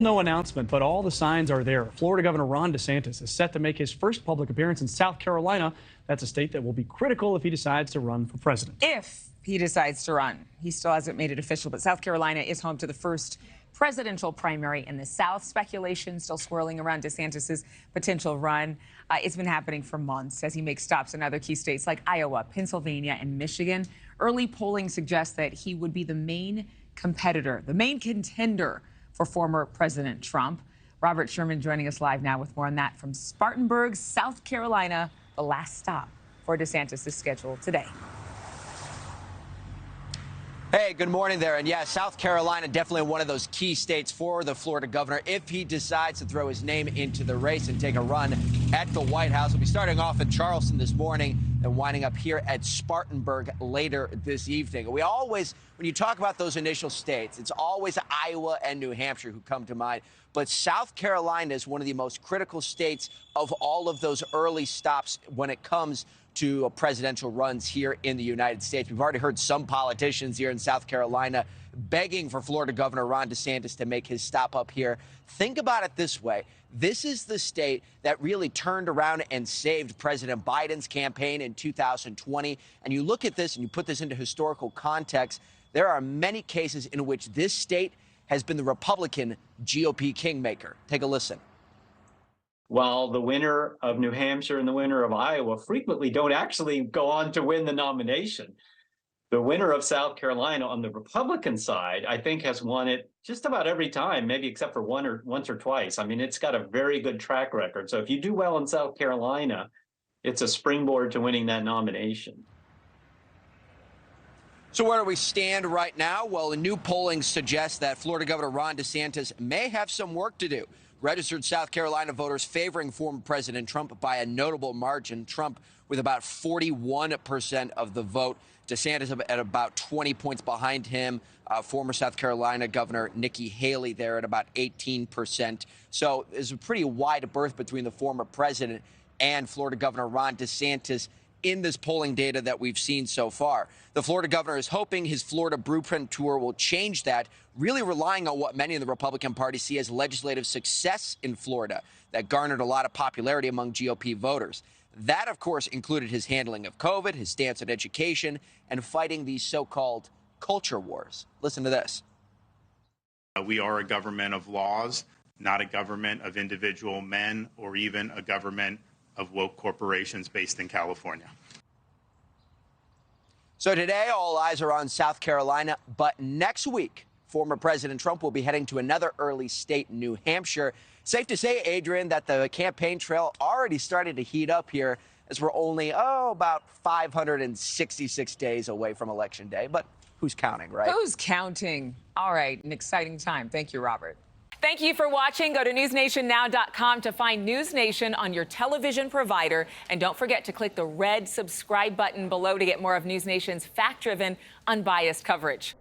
No announcement, but all the signs are there. Florida Governor Ron DeSantis is set to make his first public appearance in South Carolina. That's a state that will be critical if he decides to run for president. If he decides to run. He still hasn't made it official, but South Carolina is home to the first presidential primary in the South. Speculation still swirling around DeSantis's potential run. It's been happening for months as he makes stops in other key states like Iowa, Pennsylvania, and Michigan. Early polling suggests that he would be the main competitor, the main contender for former President Trump. Robert Sherman joining us live now with more on that from Spartanburg, South Carolina. The last stop for DeSantis is scheduled today. Hey, good morning there. And yeah, South Carolina, definitely one of those key states for the Florida governor if he decides to throw his name into the race and take a run at the White House. We'll be starting off in Charleston this morning and winding up here at Spartanburg later this evening. We always, when you talk about those initial states, it's always Iowa and New Hampshire who come to mind. But South Carolina is one of the most critical states of all of those early stops when it comes to presidential runs here in the United States. We've already heard some politicians here in South Carolina begging for Florida Governor Ron DeSantis to make his stop up here. Think about it this way. This is the state that really turned around and saved President Biden's campaign in 2020. And you look at this and you put this into historical context, there are many cases in which this state has been the Republican GOP kingmaker. Take a listen. While the winner of New Hampshire and the winner of Iowa frequently don't actually go on to win the nomination, the winner of South Carolina on the Republican side, I think, has won it just about every time, maybe except for once or twice. I mean, it's got a very good track record. So if you do well in South Carolina, it's a springboard to winning that nomination. So where do we stand right now? Well, the new polling suggests that Florida Governor Ron DeSantis may have some work to do. Registered South Carolina voters favoring former President Trump by a notable margin. Trump with about 41% of the vote. DeSantis at about 20 points behind him. Former South Carolina Governor Nikki Haley there at about 18%. So there's a pretty wide berth between the former president and Florida Governor Ron DeSantis in this polling data that we've seen so far. The Florida governor is hoping his Florida Blueprint tour will change that, really relying on what many in the Republican Party see as legislative success in Florida that garnered a lot of popularity among GOP voters. That, of course, included his handling of COVID, his stance on education, and fighting these so-called culture wars. Listen to this. We are a government of laws, not a government of individual men or even a government of woke corporations based in California. So today, all eyes are on South Carolina, but next week, former President Trump will be heading to another early state, New Hampshire. Safe to say, Adrienne, that the campaign trail already started to heat up here as we're only, about 566 days away from Election Day. But who's counting, right? Who's counting? All right, an exciting time. Thank you, Robert. Thank you for watching. Go to newsnationnow.com to find News Nation on your television provider. And don't forget to click the red subscribe button below to get more of News Nation's fact-driven, unbiased coverage.